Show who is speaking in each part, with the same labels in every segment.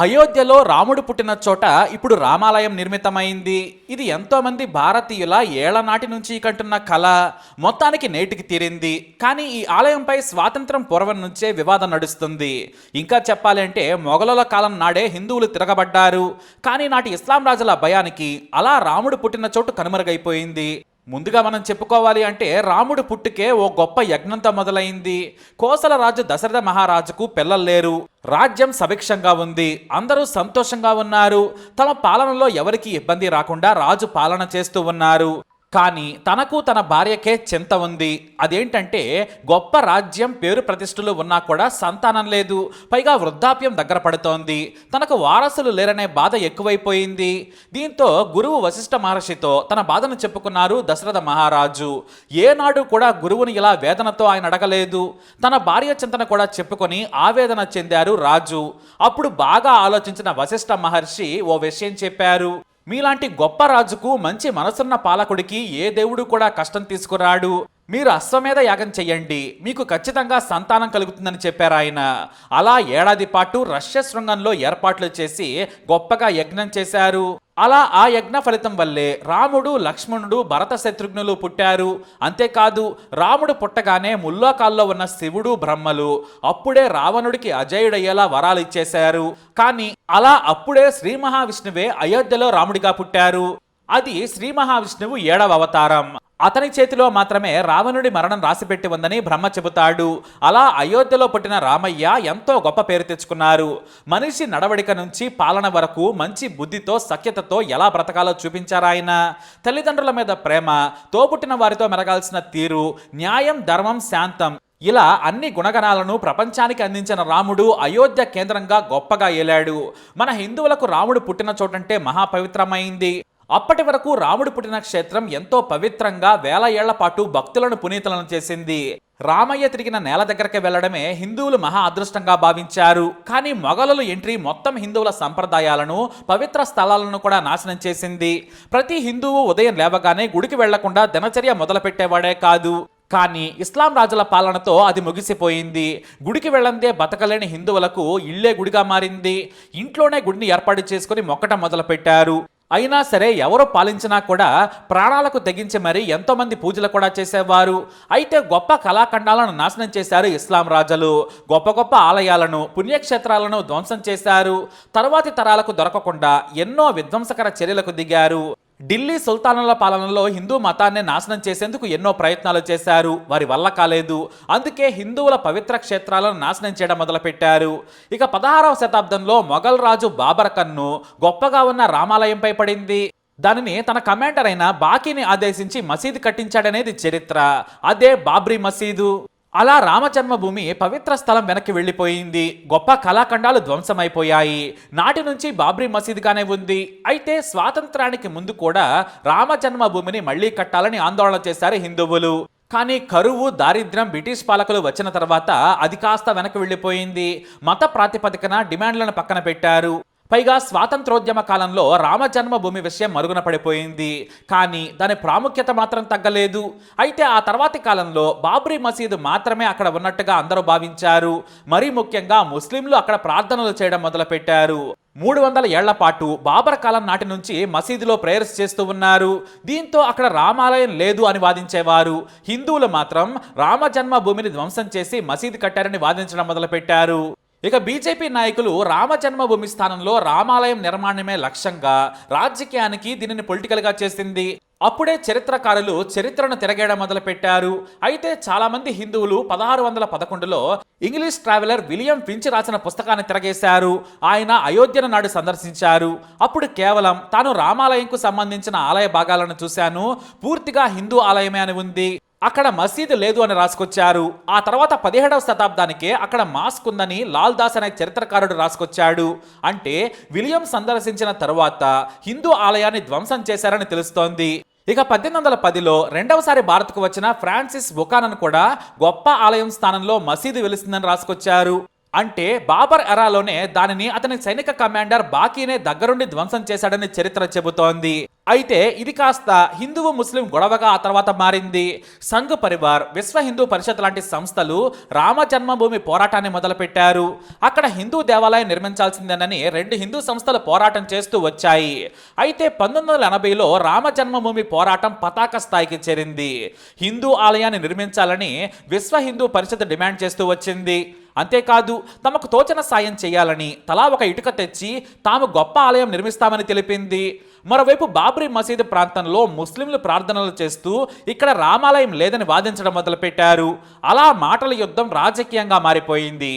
Speaker 1: అయోధ్యలో రాముడు పుట్టిన చోట ఇప్పుడు రామాలయం నిర్మితమైంది. ఇది ఎంతో మంది భారతీయుల ఏళ్ల నాటి నుంచి కంటున్న కళ మొత్తానికి నేటికి తీరింది. కానీ ఈ ఆలయంపై స్వాతంత్రం పూర్వం నుంచే వివాదం నడుస్తుంది. ఇంకా చెప్పాలంటే మొఘలుల కాలం నాడే హిందువులు తిరగబడ్డారు. కానీ నాటి ఇస్లాం రాజుల భయానికి అలా రాముడు పుట్టిన చోటు కనుమరుగైపోయింది. ముందుగా మనం చెప్పుకోవాలి అంటే రాముడు పుట్టుకే ఓ గొప్ప యజ్ఞంతో మొదలైంది. కోసల రాజు దశరథ మహారాజుకు పిల్లలు లేరు. రాజ్యం సభిక్షంగా ఉంది. అందరూ సంతోషంగా ఉన్నారు. తమ పాలనలో ఎవరికి ఇబ్బంది రాకుండా రాజు పాలన చేస్తూ ఉన్నారు. కానీ తనకు తన భార్యకే చింత ఉంది. అదేంటంటే గొప్ప రాజ్యం పేరు ప్రతిష్టలు ఉన్నా కూడా సంతానం లేదు. పైగా వృద్ధాప్యం దగ్గర పడుతోంది. తనకు వారసులు లేరనే బాధ ఎక్కువైపోయింది. దీంతో గురువు వశిష్ఠ మహర్షితో తన బాధను చెప్పుకున్నారు దశరథ మహారాజు. ఏనాడు కూడా గురువుని ఇలా వేదనతో ఆయన అడగలేదు. తన భార్య చింతన కూడా చెప్పుకొని ఆవేదన చెందారు రాజు. అప్పుడు బాగా ఆలోచించిన వశిష్ఠ మహర్షి ఓ విషయం చెప్పారు. మీలాంటి గొప్ప రాజుకు, మంచి మనసున్న పాలకుడికి ఏ దేవుడు కూడా కష్టం తీసుకురాడు. మీరు అశ్వమేధ యాగం చెయ్యండి, మీకు ఖచ్చితంగా సంతానం కలుగుతుందని చెప్పారు ఆయన. అలా ఏడాది పాటు రష్య శృంగంలో ఏర్పాట్లు చేసి గొప్పగా యజ్ఞం చేశారు. అలా ఆ యజ్ఞ ఫలితం వల్లే రాముడు, లక్ష్మణుడు, భరత శత్రుఘ్నులు పుట్టారు. అంతేకాదు రాముడు పుట్టగానే ముల్లోకాల్లో ఉన్న శివుడు, బ్రహ్మలు అప్పుడే రావణుడికి అజయుడయ్యేలా వరాలు ఇచ్చేశారు. కానీ అలా అప్పుడే శ్రీ మహావిష్ణువే అయోధ్యలో రాముడిగా పుట్టారు. అది శ్రీ మహావిష్ణువు 7వ అవతారం. అతని చేతిలో మాత్రమే రావణుడి మరణం రాసిపెట్టి ఉందని బ్రహ్మ చెబుతాడు. అలా అయోధ్యలో పుట్టిన రామయ్య ఎంతో గొప్ప పేరు తెచ్చుకున్నారు. మనిషి నడవడిక నుంచి పాలన వరకు మంచి బుద్ధితో, సఖ్యతతో ఎలా బ్రతకాలో చూపించారాయన. తల్లిదండ్రుల మీద ప్రేమ, తోబుట్టిన వారితో మెరగాల్సిన తీరు, న్యాయం, ధర్మం, శాంతం ఇలా అన్ని గుణగణాలను ప్రపంచానికి అందించిన రాముడు అయోధ్య కేంద్రంగా గొప్పగా ఏలాడు. మన హిందువులకు రాముడు పుట్టిన చోటంటే మహాపవిత్రమైంది. అప్పటి వరకు రాముడు పుట్టిన క్షేత్రం ఎంతో పవిత్రంగా వేల ఏళ్ల పాటు భక్తులను పునీతులను చేసింది. రామయ్య తిరిగిన నేల దగ్గరికి వెళ్లడమే హిందువులు మహా అదృష్టంగా భావించారు. కానీ మొఘలుల ఎంట్రీ మొత్తం హిందువుల సంప్రదాయాలను, పవిత్ర స్థలాలను కూడా నాశనం చేసింది. ప్రతి హిందువు ఉదయం లేవగానే గుడికి వెళ్లకుండా దినచర్య మొదలుపెట్టేవాడే కాదు. కానీ ఇస్లాం రాజుల పాలనతో అది ముగిసిపోయింది. గుడికి వెళ్ళందే బతకలేని హిందువులకు ఇళ్లే గుడిగా మారింది. ఇంట్లోనే గుడిని ఏర్పాటు చేసుకుని మొక్కటం మొదలుపెట్టారు. అయినా సరే ఎవరు పాలించినా కూడా ప్రాణాలకు తెగించి మరీ ఎంతో మంది పూజలు కూడా చేసేవారు. అయితే గొప్ప కళాఖండాలను నాశనం చేశారు ఇస్లాం రాజులు. గొప్ప గొప్ప ఆలయాలను, పుణ్యక్షేత్రాలను ధ్వంసం చేశారు. తరువాతి తరాలకు దొరకకుండా ఎన్నో విధ్వంసకర చర్యలకు దిగారు. ఢిల్లీ సుల్తానుల పాలనలో హిందూ మతాన్ని నాశనం చేసేందుకు ఎన్నో ప్రయత్నాలు చేశారు. వారి వల్ల కాలేదు. అందుకే హిందువుల పవిత్ర క్షేత్రాలను నాశనం చేయడం మొదలుపెట్టారు. ఇక 16వ శతాబ్దంలో మొఘల్ రాజు బాబర్ కన్ను గొప్పగా ఉన్న రామాలయంపై పడింది. దానిని తన కమాండర్ అయిన బాకీని ఆదేశించి మసీదు కట్టించాడనేది చరిత్ర. అదే బాబ్రీ మసీదు. అలా రామజన్మభూమి పవిత్ర స్థలం వెనక్కి వెళ్ళిపోయింది. గొప్ప కళాఖండాలు ధ్వంసమైపోయాయి. నాటి నుంచి బాబ్రీ మసీదుగానే ఉంది. అయితే స్వాతంత్రానికి ముందు కూడా రామజన్మభూమిని మళ్లీ కట్టాలని ఆందోళన చేశారు హిందువులు. కానీ కరువు, దారిద్ర్యం బ్రిటిష్ పాలకులు వచ్చిన తర్వాత అది కాస్త వెనక్కి వెళ్ళిపోయింది. మత ప్రాతిపదికన డిమాండ్లను పక్కన పెట్టారు. పైగా స్వాతంత్రోద్యమ కాలంలో రామజన్మభూమి విషయం మరుగున పడిపోయింది. కానీ దాని ప్రాముఖ్యత మాత్రం తగ్గలేదు. అయితే ఆ తర్వాతి కాలంలో బాబ్రీ మసీదు మాత్రమే అక్కడ ఉన్నట్టుగా అందరూ భావించారు. మరీ ముఖ్యంగా ముస్లింలు అక్కడ ప్రార్థనలు చేయడం మొదలుపెట్టారు. 300 ఏళ్ల పాటు బాబర్ కాలం నాటి నుంచి మసీదులో ప్రేయర్స్ చేస్తూ ఉన్నారు. దీంతో అక్కడ రామాలయం లేదు అని వాదించేవారు. హిందువులు మాత్రం రామజన్మభూమిని ధ్వంసం చేసి మసీదు కట్టారని వాదించడం మొదలుపెట్టారు. ఇక బీజేపీ నాయకులు రామజన్మభూమి స్థానంలో రామాలయం నిర్మాణమే లక్ష్యంగా రాజకీయానికి దీనిని పొలిటికల్గా చేసింది. అప్పుడే చరిత్రకారులు చరిత్రను తిరగేయడం మొదలుపెట్టారు. అయితే చాలా మంది హిందువులు 1611లో ఇంగ్లీష్ ట్రావెలర్ విలియం ఫించ్ రాసిన పుస్తకాన్ని తిరగేశారు. ఆయన అయోధ్యను నాడు సందర్శించారు. అప్పుడు కేవలం తాను రామాలయంకు సంబంధించిన ఆలయ భాగాలను చూశాను, పూర్తిగా హిందూ ఆలయమే అని ఉంది, అక్కడ మసీదు లేదు అని రాసుకొచ్చారు. ఆ తర్వాత 17వ శతాబ్దానికే అక్కడ మాస్క్ ఉందని లాల్ దాస్ అనే చరిత్రకారుడు రాసుకొచ్చాడు. అంటే విలియం సందర్శించిన తరువాత హిందూ ఆలయాన్ని ధ్వంసం చేశారని తెలుస్తోంది. ఇక 1810లో రెండవసారి భారత్కు వచ్చిన ఫ్రాన్సిస్ బుకానన్ కూడా గొప్ప ఆలయం స్థానంలో మసీదు వెలుస్తుందని రాసుకొచ్చారు. అంటే బాబర్ ఎరాలోనే దానిని అతని సైనిక కమాండర్ బాకీనే దగ్గరుండి ధ్వంసం చేశాడని చరిత్ర చెబుతోంది. అయితే ఇది కాస్త హిందువు ముస్లిం గొడవగా ఆ తర్వాత మారింది. సంఘ్ పరివార్, విశ్వ హిందూ పరిషత్ లాంటి సంస్థలు రామ జన్మభూమి పోరాటాన్ని మొదలుపెట్టారు. అక్కడ హిందూ దేవాలయం నిర్మించాల్సిందేనని రెండు హిందూ సంస్థలు పోరాటం చేస్తూ వచ్చాయి. అయితే 1980లో రామ జన్మభూమి పోరాటం పతాక స్థాయికి చేరింది. హిందూ ఆలయాన్ని నిర్మించాలని విశ్వ హిందూ పరిషత్ డిమాండ్ చేస్తూ వచ్చింది. అంతేకాదు తమకు తోచిన సాయం చేయాలని తలా ఒక ఇటుక తెచ్చి తాము గొప్ప ఆలయం నిర్మిస్తామని తెలిపింది. మరోవైపు బాబ్రీ మసీదు ప్రాంతంలో ముస్లింలు ప్రార్థనలు చేస్తూ ఇక్కడ రామాలయం లేదని వాదించడం మొదలుపెట్టారు. అలా మాటల యుద్ధం రాజకీయంగా మారిపోయింది.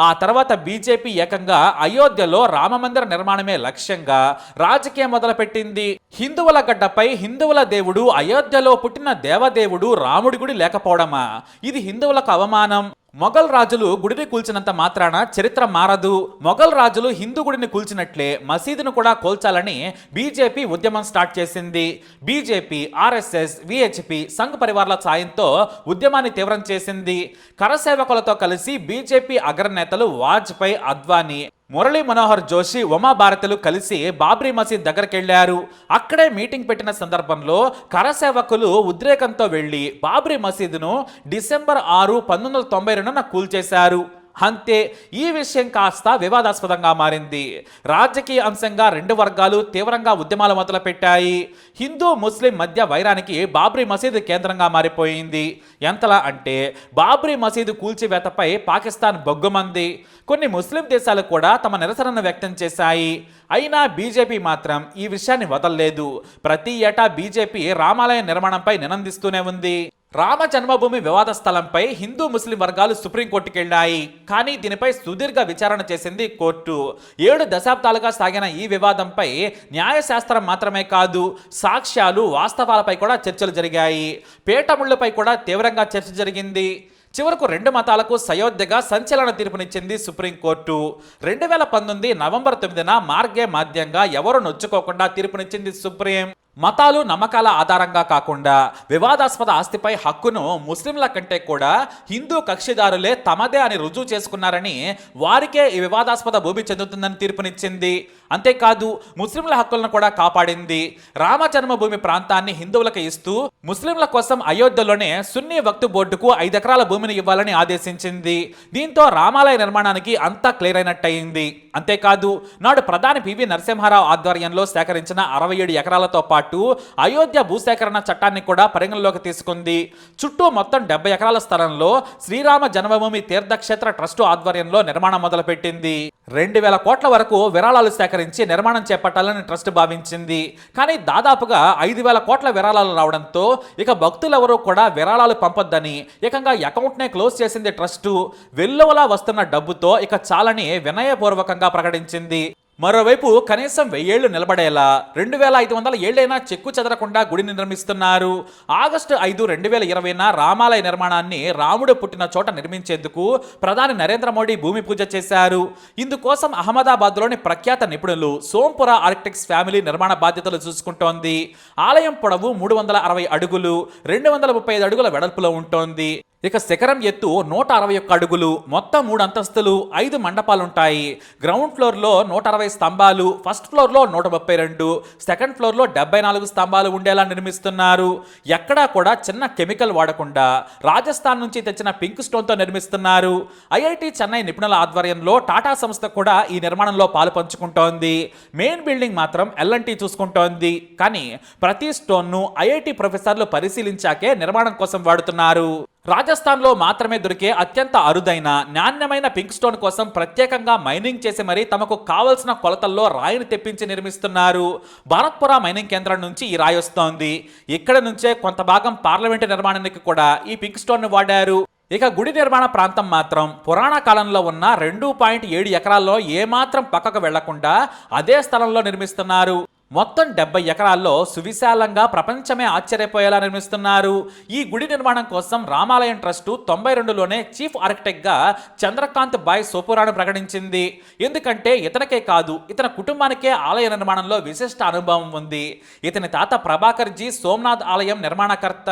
Speaker 1: ఆ తర్వాత బీజేపీ ఏకంగా అయోధ్యలో రామమందిర నిర్మాణమే లక్ష్యంగా రాజకీయం మొదలుపెట్టింది. హిందువుల గడ్డపై హిందువుల దేవుడు, అయోధ్యలో పుట్టిన దేవదేవుడు రాముడి గుడి లేకపోవడమా? ఇది హిందువులకు అవమానం. మొఘల్ రాజులు గుడిని కూల్చినంత మాత్రాన చరిత్ర మారదు. మొఘల్ రాజులు హిందూ గుడిని కూల్చినట్లే మసీదును కూడా కూల్చాలని బీజేపీ ఉద్యమం స్టార్ట్ చేసింది. బీజేపీ, ఆర్ఎస్ఎస్, విహెచ్పి, సంఘ్ పరివార్ల సాయంతో ఉద్యమాన్ని తీవ్రం చేసింది. కరసేవకులతో కలిసి బీజేపీ అగ్రనేతలు వాజ్పేయి, అద్వానీ, మురళీ మనోహర్ జోషి, ఉమాభారతులు కలిసి బాబ్రీ మసీద్ దగ్గరికి వెళ్లారు. అక్కడే మీటింగ్ పెట్టిన సందర్భంలో కరసేవకులు ఉద్రేకంతో వెళ్లి బాబ్రీ మసీదును డిసెంబర్ 6, 1992న కూల్చేశారు. అంతే, ఈ విషయం కాస్త వివాదాస్పదంగా మారింది. రాజకీయ అంశంగా రెండు వర్గాలు తీవ్రంగా ఉద్యమాలు మొదలుపెట్టాయి. హిందూ ముస్లిం మధ్య వైరానికి బాబ్రీ మసీదు కేంద్రంగా మారిపోయింది. ఎంతలా అంటే బాబ్రీ మసీదు కూల్చివేతపై పాకిస్తాన్ బొగ్గుమంది. కొన్ని ముస్లిం దేశాలు కూడా తమ నిరసనను వ్యక్తం చేశాయి. అయినా బీజేపీ మాత్రం ఈ విషయాన్ని వదలలేదు. ప్రతి ఏటా బీజేపీ రామాలయ నిర్మాణంపై నినందిస్తూనే ఉంది. రామ జన్మభూమి వివాద స్థలంపై హిందూ ముస్లిం వర్గాలు సుప్రీంకోర్టుకి వెళ్ళాయి. కానీ దీనిపై సుదీర్ఘ విచారణ చేసింది కోర్టు. 7 దశాబ్దాలుగా సాగిన ఈ వివాదంపై న్యాయశాస్త్రం మాత్రమే కాదు, సాక్ష్యాలు, వాస్తవాలపై కూడా చర్చలు జరిగాయి. పీఠముళ్లపై కూడా తీవ్రంగా చర్చ జరిగింది. చివరకు రెండు మతాలకు సయోధ్యగా సంచలన తీర్పునిచ్చింది సుప్రీంకోర్టు. 2019 నవంబర్ 9న మార్గే మాధ్యంగా ఎవరు నొచ్చుకోకుండా తీర్పునిచ్చింది సుప్రీం. మతాలు, నమ్మకాల ఆధారంగా కాకుండా వివాదాస్పద ఆస్తిపై హక్కును ముస్లింల కంటే కూడా హిందూ కక్షిదారులే తమదే అని రుజువు చేసుకున్నారని, వారికే ఈ వివాదాస్పద భూమి చెందుతుందని తీర్పునిచ్చింది. అంతేకాదు ముస్లింల హక్కులను కూడా కాపాడింది. రామ జన్మభూమి ప్రాంతాన్ని హిందువులకు ఇస్తూ ముస్లింల కోసం అయోధ్యలోనే సున్నీ వక్తు బోర్డుకు 5 ఎకరాల భూమిని ఇవ్వాలని ఆదేశించింది. దీంతో రామాలయ నిర్మాణానికి అంతా క్లియర్ అయినట్టయింది. అంతేకాదు నాడు ప్రధాని పివి నరసింహారావు ఆధ్వర్యంలో సేకరించిన 67 ఎకరాలతో పాటు అయోధ్య భూసేకరణ చట్టాన్ని కూడా పరిగణలోకి తీసుకుంది. చుట్టూ మొత్తం 70 ఎకరాల స్థలంలో శ్రీరామ జన్మభూమి తీర్థక్షేత్ర ట్రస్టు ఆధ్వర్యంలో నిర్మాణం మొదలుపెట్టింది. 2000 కోట్ల వరకు విరాళాలు సేకరించి నిర్మాణం చేపట్టాలని ట్రస్ట్ భావించింది. కానీ దాదాపుగా 5000 కోట్ల విరాళాలు రావడంతో ఇక భక్తులెవరూ కూడా విరాళాలు పంపొద్దని ఏకంగా అకౌంట్నే క్లోజ్ చేసింది ట్రస్టు. వెల్లువలా వస్తున్న డబ్బుతో ఇక చాలని వినయపూర్వకంగా ప్రకటించింది. మరోవైపు కనీసం 1000 ఏళ్లు నిలబడేలా 2500 ఏళ్లైనా చెక్కు చెదరకుండా గుడిని నిర్మిస్తున్నారు. ఆగస్టు 5, 2020న రామాలయ నిర్మాణాన్ని రాముడు పుట్టిన చోట నిర్మించేందుకు ప్రధాని నరేంద్ర మోడీ భూమి పూజ చేశారు. ఇందుకోసం అహ్మదాబాద్లోని ప్రఖ్యాత నిపుణులు సోంపుర ఆర్కిటెక్ట్స్ ఫ్యామిలీ నిర్మాణ బాధ్యతలు చూసుకుంటోంది. ఆలయం పొడవు 360 అడుగులు, 235 అడుగుల వెడల్పులో ఉంటోంది. ఇక శిఖరం ఎత్తు 161 అడుగులు, మొత్తం 3 అంతస్తులు, 5 మండపాలుంటాయి. గ్రౌండ్ ఫ్లోర్లో 160 స్తంభాలు, ఫస్ట్ ఫ్లోర్లో 132, సెకండ్ ఫ్లోర్లో 74 స్తంభాలు ఉండేలా నిర్మిస్తున్నారు. ఎక్కడా కూడా చిన్న కెమికల్ వాడకుండా రాజస్థాన్ నుంచి తెచ్చిన పింక్ స్టోన్తో నిర్మిస్తున్నారు. ఐఐటి చెన్నై నిపుణుల ఆధ్వర్యంలో టాటా సంస్థ కూడా ఈ నిర్మాణంలో పాలు పంచుకుంటోంది. మెయిన్ బిల్డింగ్ మాత్రం ఎల్ఎన్టీ చూసుకుంటోంది. కానీ ప్రతి స్టోన్ను ఐఐటి ప్రొఫెసర్లు పరిశీలించాకే నిర్మాణం కోసం వాడుతున్నారు. రాజస్థాన్లో మాత్రమే దొరికే అత్యంత అరుదైన నాణ్యమైన పింక్ స్టోన్ కోసం ప్రత్యేకంగా మైనింగ్ చేసి మరీ తమకు కావలసిన కొలతల్లో రాయిని తెప్పించి నిర్మిస్తున్నారు. భారత్పుర మైనింగ్ కేంద్రం నుంచి ఈ రాయి వస్తోంది. ఇక్కడ నుంచే కొంత భాగం పార్లమెంటు నిర్మాణానికి కూడా ఈ పింక్ స్టోన్ ను వాడారు. ఇక గుడి నిర్మాణ ప్రాంతం మాత్రం పురాణ కాలంలో ఉన్న 2.7 ఎకరాల్లో ఏమాత్రం పక్కకు వెళ్లకుండా అదే స్థలంలో నిర్మిస్తున్నారు. మొత్తం 70 ఎకరాల్లో సువిశాలంగా ప్రపంచమే ఆశ్చర్యపోయేలా నిర్మిస్తున్నారు. ఈ గుడి నిర్మాణం కోసం రామాలయం ట్రస్టు 92లోనే చీఫ్ ఆర్కిటెక్ట్గా చంద్రకాంత్ బాయ్ సోపురాను ప్రకటించింది. ఎందుకంటే ఇతనికే కాదు, ఇతని కుటుంబానికే ఆలయ నిర్మాణంలో విశిష్ట అనుభవం ఉంది. ఇతని తాత ప్రభాకర్ జీ సోమనాథ్ ఆలయం నిర్మాణకర్త.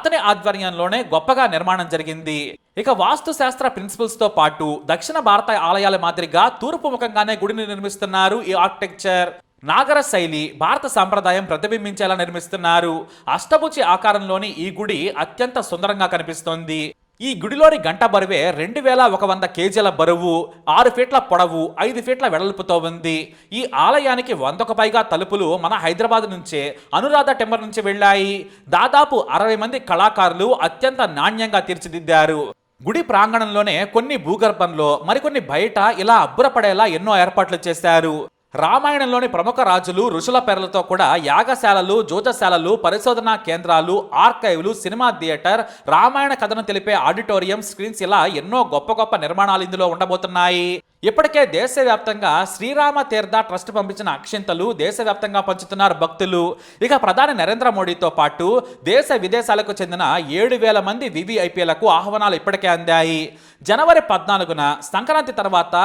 Speaker 1: అతని ఆధ్వర్యంలోనే గొప్పగా నిర్మాణం జరిగింది. ఇక వాస్తు శాస్త్ర ప్రిన్సిపల్స్తో పాటు దక్షిణ భారత ఆలయాల మాదిరిగా తూర్పు ముఖంగానే గుడిని నిర్మిస్తున్నారు ఈ ఆర్కిటెక్చర్. నాగర శైలి భారత సాంప్రదాయం ప్రతిబింబించేలా నిర్మిస్తున్నారు. అష్టభుజి ఆకారంలోని ఈ గుడి అత్యంత సుందరంగా కనిపిస్తోంది. ఈ గుడిలోని గంట బరువే 2100 కేజీల బరువు, 6 ఫీట్ల పొడవు, 5 ఫీట్ల వెడల్పుతో ఉంది. ఈ ఆలయానికి 100కు పైగా తలుపులు మన హైదరాబాద్ నుంచే అనురాధ టెంబర్ నుంచి వెళ్ళాయి. దాదాపు 60 మంది కళాకారులు అత్యంత నాణ్యంగా తీర్చిదిద్దారు. గుడి ప్రాంగణంలోనే కొన్ని భూగర్భంలో, మరికొన్ని బయట ఇలా అబ్బురపడేలా ఎన్నో ఏర్పాట్లు చేశారు. రామాయణంలోని ప్రముఖ రాజులు, ఋషుల పేర్లతో కూడా యాగశాలలు, జోజశాలలు, పరిశోధనా కేంద్రాలు, ఆర్కైవ్లు, సినిమా థియేటర్, రామాయణ కథను తెలిపే ఆడిటోరియం, స్క్రీన్స్ ఇలా ఎన్నో గొప్ప గొప్ప నిర్మాణాలు ఇందులో ఉండబోతున్నాయి. ఇప్పటికే దేశవ్యాప్తంగా శ్రీరామ తీర్థ ట్రస్ట్ పంపించిన అక్షింతలు దేశవ్యాప్తంగా పంచుతున్నారు భక్తులు. ఇక ప్రధాని నరేంద్ర మోడీతో పాటు దేశ విదేశాలకు చెందిన 7,000 మంది వివిఐపీలకు ఆహ్వానాలు ఇప్పటికే అందాయి. జనవరి 14న సంక్రాంతి తర్వాత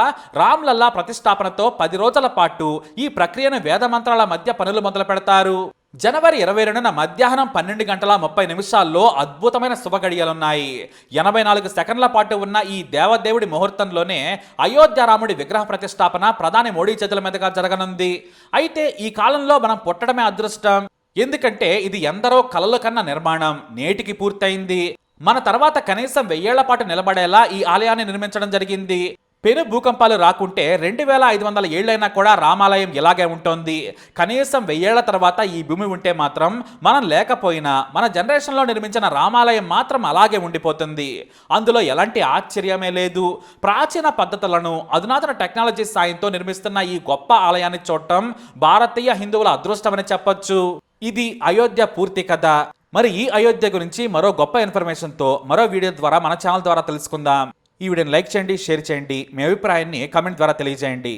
Speaker 1: రామ్లల్లా ప్రతిష్టాపనతో 10 రోజుల పాటు ఈ ప్రక్రియను వేదమంత్రాల మధ్య పనులు మొదలు పెడతారు. జనవరి 22న మధ్యాహ్నం 12:30 అద్భుతమైన శుభగడియలున్నాయి. 84 సెకండ్ల పాటు ఉన్న ఈ దేవదేవుడి ముహూర్తంలోనే అయోధ్య రాముడి విగ్రహ ప్రతిష్టాపన ప్రధాని మోడీ చేతుల మీదుగా జరగనుంది. అయితే ఈ కాలంలో మనం పుట్టడమే అదృష్టం. ఎందుకంటే ఇది ఎందరో కలలు కన్న నిర్మాణం నేటికి పూర్తయింది. మన తర్వాత కనీసం 1000 ఏళ్ల పాటు నిలబడేలా ఈ ఆలయాన్ని నిర్మించడం జరిగింది. పెను భూకంపాలు రాకుంటే 2500 ఏళ్లైనా కూడా రామాలయం ఇలాగే ఉంటుంది. కనీసం 1000 ఏళ్ల తర్వాత ఈ భూమి ఉంటే మాత్రం మనం లేకపోయినా మన జనరేషన్లో నిర్మించిన రామాలయం మాత్రం అలాగే ఉండిపోతుంది. అందులో ఎలాంటి ఆశ్చర్యమే లేదు. ప్రాచీన పద్ధతులను అధునాతన టెక్నాలజీ సాయంతో నిర్మిస్తున్న ఈ గొప్ప ఆలయాన్ని చూడటం భారతీయ హిందువుల అదృష్టమని చెప్పొచ్చు. ఇది అయోధ్య పూర్తి కథ. మరి ఈ అయోధ్య గురించి మరో గొప్ప ఇన్ఫర్మేషన్తో మరో వీడియో ద్వారా మన ఛానల్ ద్వారా తెలుసుకుందాం. ఈ వీడియోని లైక్ చేయండి, షేర్ చేయండి, మీ అభిప్రాయాన్ని కామెంట్ ద్వారా తెలియజేయండి.